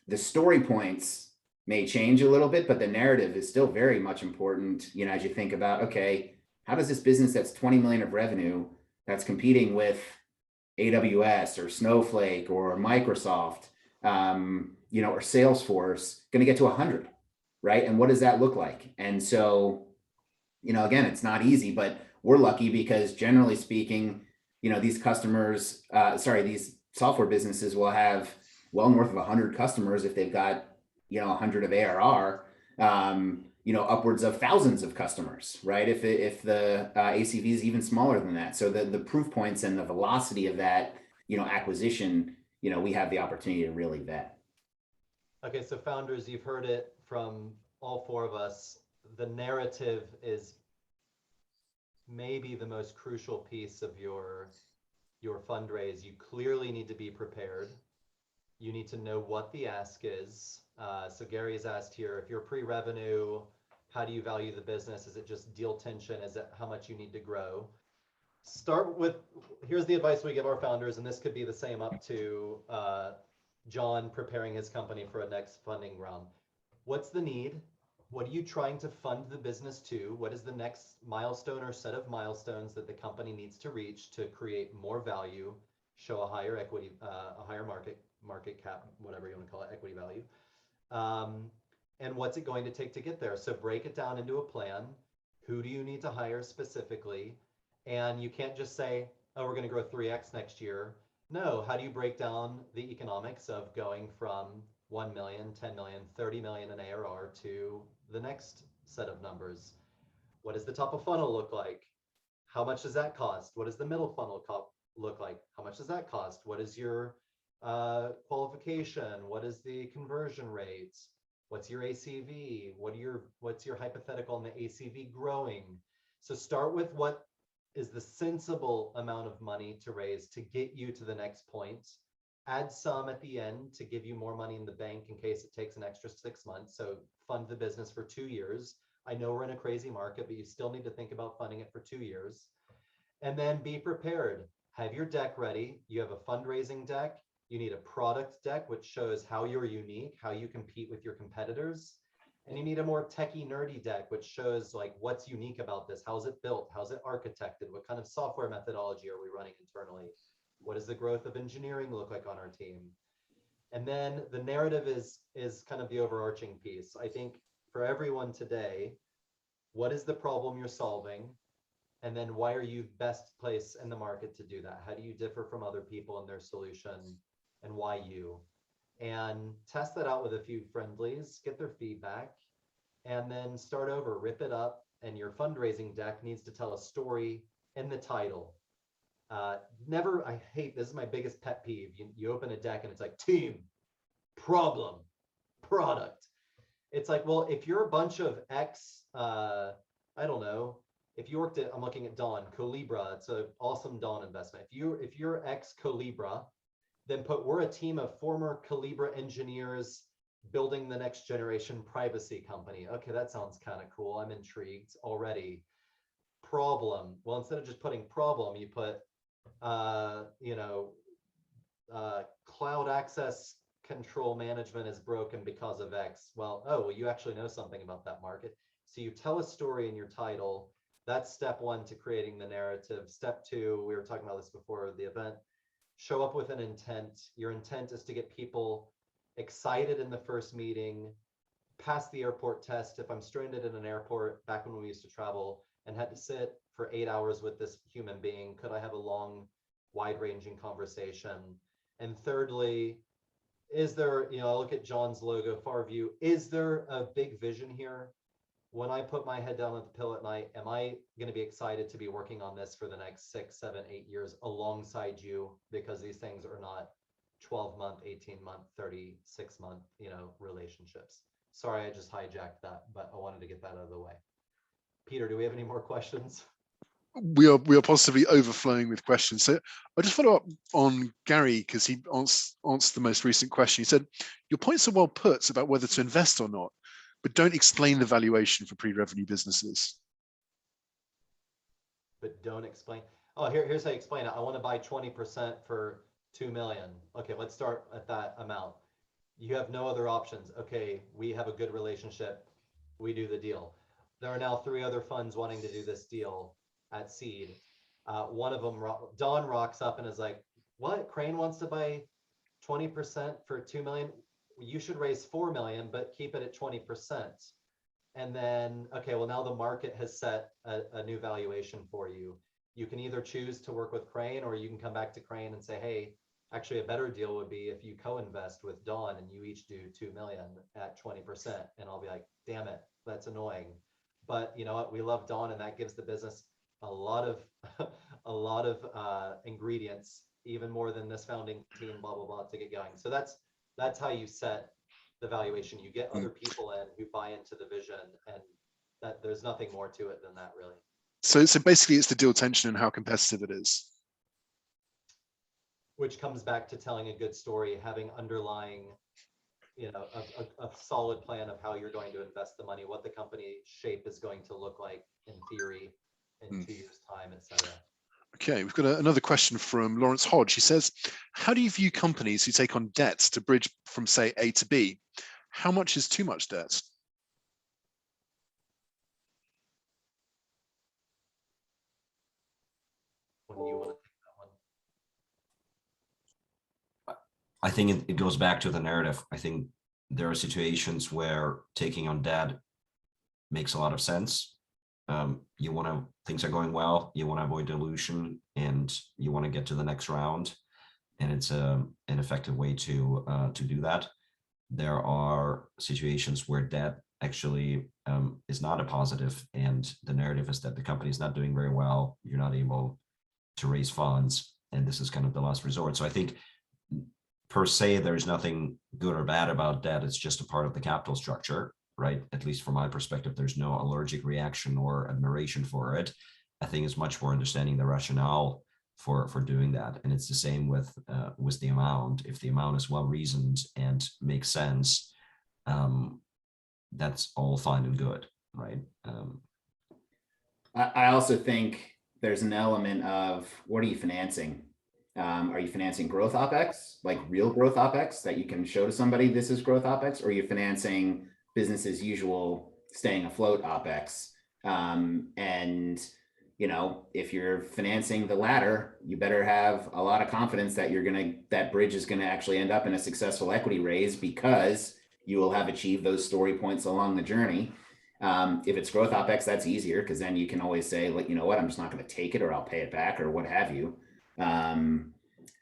the story points may change a little bit, but the narrative is still very much important, you know, as you think about, okay, how does this business that's 20 million of revenue, that's competing with AWS or Snowflake or Microsoft, you know, or Salesforce, going to get to 100, right? And what does that look like? And so, you know, again, it's not easy, but we're lucky because generally speaking, you know, these customers, these software businesses will have well north of 100 customers if they've got, you know, 100 of ARR, you know, upwards of thousands of customers, right? If the ACV is even smaller than that. So the proof points and the velocity of that, you know, acquisition, you know, we have the opportunity to really vet. Okay, so founders, you've heard it from all four of us. The narrative is maybe the most crucial piece of your fundraise. You clearly need to be prepared. You need to know what the ask is. So Gary has asked here, if you're pre-revenue, how do you value the business? Is it just deal tension? Is it how much you need to grow? Start with, here's the advice we give our founders, and this could be the same up to John preparing his company for a next funding round. What's the need? What are you trying to fund the business to? What is the next milestone or set of milestones that the company needs to reach to create more value, show a higher equity, a higher market cap, whatever you want to call it, equity value? And what's it going to take to get there? So break it down into a plan. Who do you need to hire specifically? And you can't just say, oh, we're going to grow 3x next year. No, how do you break down the economics of going from 1 million, 10 million, 30 million in ARR to the next set of numbers? What does the top of funnel look like? How much does that cost? What does the middle funnel look like? How much does that cost? What is your qualification? What is the conversion rate? What's your ACV? What's your hypothetical on the ACV growing? So start with what is the sensible amount of money to raise to get you to the next point. Add some at the end to give you more money in the bank in case it takes an extra 6 months. So fund the business for 2 years. I know we're in a crazy market, but you still need to think about funding it for 2 years. And then be prepared. Have your deck ready. You have a fundraising deck. You need a product deck, which shows how you're unique, how you compete with your competitors. And you need a more techie, nerdy deck, which shows like what's unique about this. How's it built? How's it architected? What kind of software methodology are we running internally? What does the growth of engineering look like on our team? And then the narrative is kind of the overarching piece. I think for everyone today, what is the problem you're solving? And then why are you best placed in the market to do that? How do you differ from other people in their solution, and why you? And test that out with a few friendlies, get their feedback, and then start over, rip it up. And your fundraising deck needs to tell a story in the title. I hate, this is my biggest pet peeve. You open a deck and it's like team, problem, product. It's like, well, if you're a bunch of I don't know, if you worked at, I'm looking at Dawn, Colibra, it's an awesome Dawn investment. If you're ex Colibra, then we're a team of former Colibra engineers building the next generation privacy company. Okay, that sounds kind of cool. I'm intrigued already. Problem. Well, instead of just putting problem, you put, cloud access control management is broken because of X. Well, you actually know something about that market. So you tell a story in your title. That's step one to creating the narrative. Step two, we were talking about this before the event, show up with an intent. Your intent is to get people excited in the first meeting, pass the airport test. If I'm stranded in an airport, back when we used to travel and had to sit for 8 hours with this human being, could I have a long, wide-ranging conversation? And thirdly, is there, I look at John's logo, Farview, is there a big vision here? When I put my head down at the pill at night, am I going to be excited to be working on this for the next 6, 7, 8 years alongside you? Because these things are not 12-month, 18-month, 36-month, relationships. Sorry, I just hijacked that, but I wanted to get that out of the way. Peter, do we have any more questions? We are possibly overflowing with questions. So I just follow up on Gary because he answered the most recent question. He said, your points are well put about whether to invest or not, but don't explain the valuation for pre-revenue businesses. But don't explain. Oh, here's how you explain it. I want to buy 20% for 2 million. Okay, let's start at that amount. you have no other options. Okay, we have a good relationship. We do the deal. There are now 3 other funds wanting to do this deal at seed. One of them, Don, rocks up and is like, what? Crane wants to buy 20% for 2 million? You should raise 4 million, but keep it at 20%. And then, okay, well, now the market has set a new valuation for you. You can either choose to work with Crane, or you can come back to Crane and say, hey, actually a better deal would be if you co-invest with Dawn and you each do 2 million at 20%. And I'll be like, damn it, that's annoying. But you know what? We love Dawn, and that gives the business a lot of a lot of ingredients, even more than this founding team, blah blah blah, to get going. So that's how you set the valuation. You get other people in who buy into the vision, and that there's nothing more to it than that, really. So basically, it's the deal tension and how competitive it is. Which comes back to telling a good story, having underlying, you know, a solid plan of how you're going to invest the money, what the company shape is going to look like in theory in 2 years' time, et cetera. Okay, we've got another question from Lawrence Hodge. He says, how do you view companies who take on debt to bridge from, say, A to B? How much is too much debt? When you want to take that one? I think it goes back to the narrative. I think there are situations where taking on debt makes a lot of sense. You want to, things are going well, you want to avoid dilution, and you want to get to the next round. And it's an effective way to do that. There are situations where debt actually is not a positive, and the narrative is that the company is not doing very well. You're not able to raise funds, and this is kind of the last resort. So I think per se, there's nothing good or bad about debt. It's just a part of the capital structure, right? At least from my perspective, there's no allergic reaction or admiration for it. I think it's much more understanding the rationale for doing that. And it's the same with the amount. If the amount is well reasoned and makes sense, that's all fine and good, right? I also think there's an element of, what are you financing? Are you financing growth OPEX, like real growth OPEX that you can show to somebody this is growth OPEX, or are you financing business as usual, staying afloat OPEX? And you know, if you're financing the latter, you better have a lot of confidence that that bridge is gonna actually end up in a successful equity raise, because you will have achieved those story points along the journey. If it's growth OPEX, that's easier, because then you can always say, like, you know what, I'm just not going to take it, or I'll pay it back, or what have you.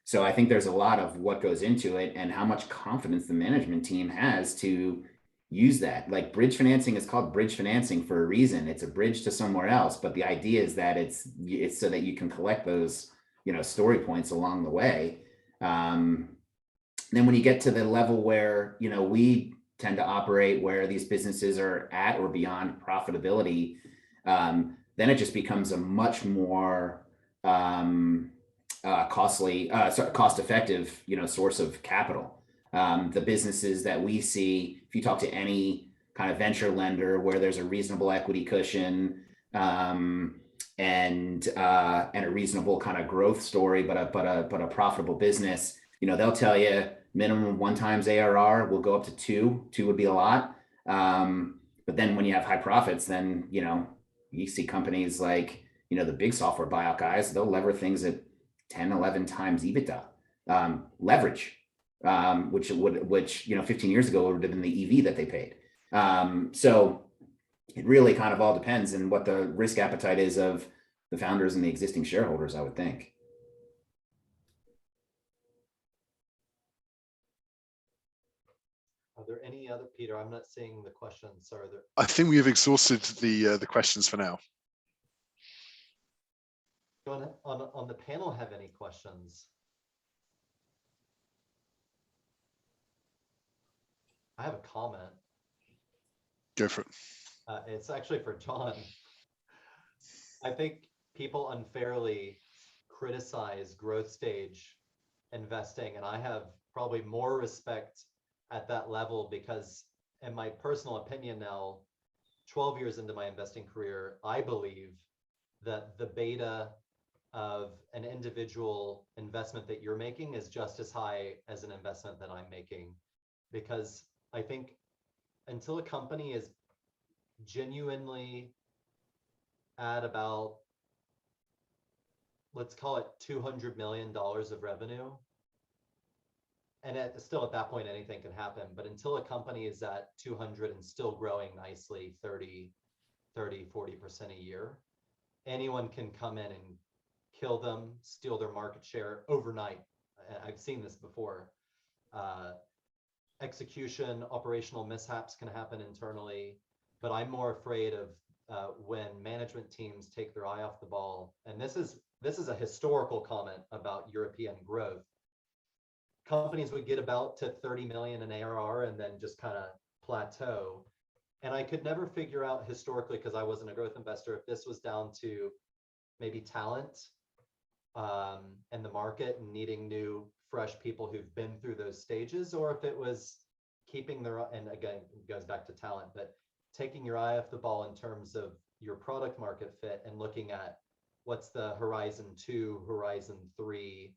So I think there's a lot of what goes into it, and how much confidence the management team has to use that. Like, bridge financing is called bridge financing for a reason. It's a bridge to somewhere else, but the idea is that it's so that you can collect those, you know, story points along the way. Then when you get to the level where, you know, we tend to operate, where these businesses are at or beyond profitability, then it just becomes a much more cost-effective, you know, source of capital. The businesses that we see, if you talk to any kind of venture lender where there's a reasonable equity cushion, and a reasonable kind of growth story, but a profitable business, you know, they'll tell you minimum 1x ARR will go up to 2. 2 would be a lot. But then when you have high profits, then, you know, you see companies like, you know, the big software buyout guys, they'll lever things at 10, 11 times EBITDA leverage, which, you know, 15 years ago would have been the EV that they paid. So it really kind of all depends on what the risk appetite is of the founders and the existing shareholders, I would think. Are there any other, Peter? I'm not seeing the questions. Are there? I think we have exhausted the questions for now. On the panel have any questions? I have a comment. Go for it. It's actually for John. I think people unfairly criticize growth stage investing, and I have probably more respect at that level, because in my personal opinion now, 12 years into my investing career, I believe that the beta of an individual investment that you're making is just as high as an investment that I'm making. because I think until a company is genuinely at about, let's call it $200 million of revenue, and still at that point, anything can happen. But until a company is at 200 and still growing nicely, 30, 40% a year, anyone can come in and kill them, steal their market share overnight. I've seen this before. Execution, operational mishaps can happen internally, but I'm more afraid of when management teams take their eye off the ball. And this is a historical comment about European growth. Companies would get about to 30 million in ARR and then just kind of plateau. And I could never figure out historically, because I wasn't a growth investor, if this was down to maybe talent and the market and needing new, fresh people who've been through those stages, or if it was keeping their, and again, it goes back to talent, but taking your eye off the ball in terms of your product market fit and looking at what's the horizon 2, horizon 3,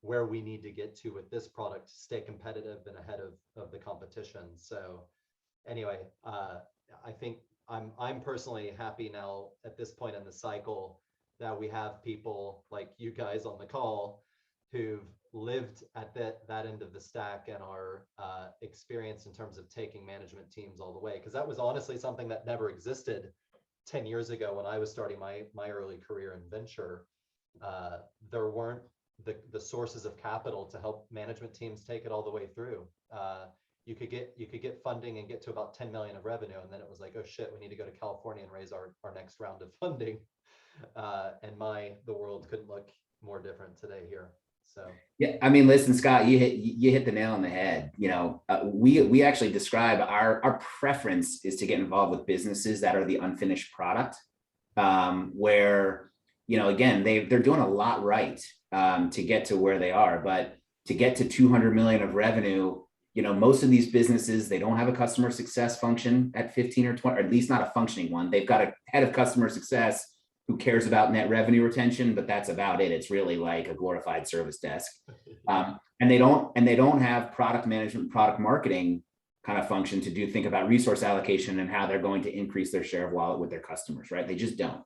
where we need to get to with this product to stay competitive and ahead of the competition. So anyway, I think I'm personally happy now at this point in the cycle that we have people like you guys on the call who've lived at that end of the stack and are experienced in terms of taking management teams all the way. Because that was honestly something that never existed 10 years ago when I was starting my early career in venture. There weren't the sources of capital to help management teams take it all the way through. You could get funding and get to about 10 million of revenue, and then it was like, oh shit, we need to go to California and raise our next round of funding. And the world couldn't look more different today here. So yeah, I mean, listen, Scott, you hit the nail on the head. You know, we actually describe our preference is to get involved with businesses that are the unfinished product, where, you know, again, they're doing a lot right to get to where they are, but to get to 200 million of revenue, you know, most of these businesses, they don't have a customer success function at 15 or 20, or at least not a functioning one. They've got a head of customer success who cares about net revenue retention, but that's about it. It's really like a glorified service desk. And they don't have product management, product marketing kind of function to think about resource allocation and how they're going to increase their share of wallet with their customers, right? They just don't.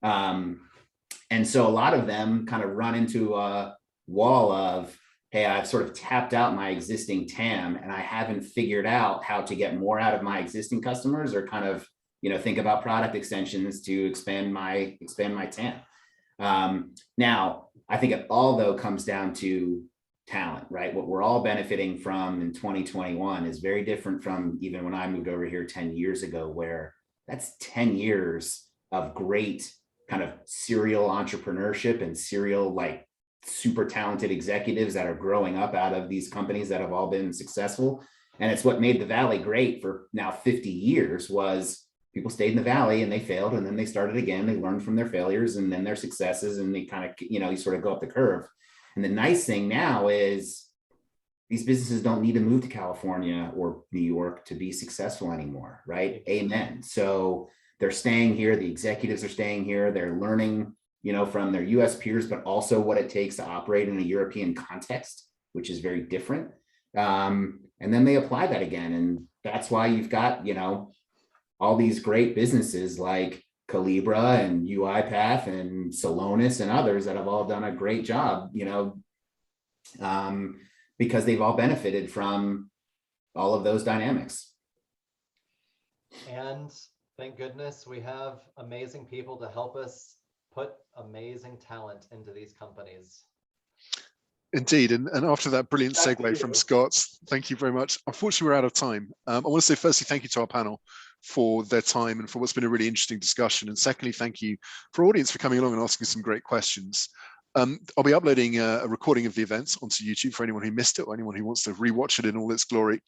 And so a lot of them kind of run into a wall of, hey, I've sort of tapped out my existing TAM and I haven't figured out how to get more out of my existing customers, or kind of, you know, think about product extensions to expand my TAM. Now, I think it all though comes down to talent, right? What we're all benefiting from in 2021 is very different from even when I moved over here 10 years ago, where that's 10 years of great kind of serial entrepreneurship and serial, like, super talented executives that are growing up out of these companies that have all been successful. And it's what made the Valley great for now 50 years was people stayed in the Valley and they failed, and then they started again. They learned from their failures and then their successes, and they kind of, you know, you sort of go up the curve. And the nice thing now is these businesses don't need to move to California or New York to be successful anymore, right? Amen. So they're staying here. The executives are staying here. They're learning, you know, from their US peers, but also what it takes to operate in a European context, which is very different. And then they apply that again. And that's why you've got, you know, all these great businesses like Calibra and UiPath and Celonis and others that have all done a great job, you know, because they've all benefited from all of those dynamics. And thank goodness we have amazing people to help us put amazing talent into these companies. Indeed, and after that brilliant segue from Scott, thank you very much. Unfortunately, we're out of time. I want to say firstly, thank you to our panel for their time and for what's been a really interesting discussion. And secondly, thank you for our audience for coming along and asking some great questions. I'll be uploading a recording of the event onto YouTube for anyone who missed it or anyone who wants to rewatch it in all its glory.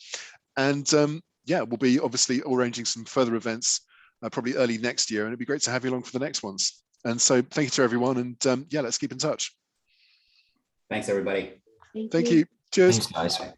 And yeah, we'll be obviously arranging some further events probably early next year, and it'd be great to have you along for the next ones. And so thank you to everyone, and yeah, let's keep in touch. Thanks, everybody. Thank Thank you. you. Cheers. Thanks, guys.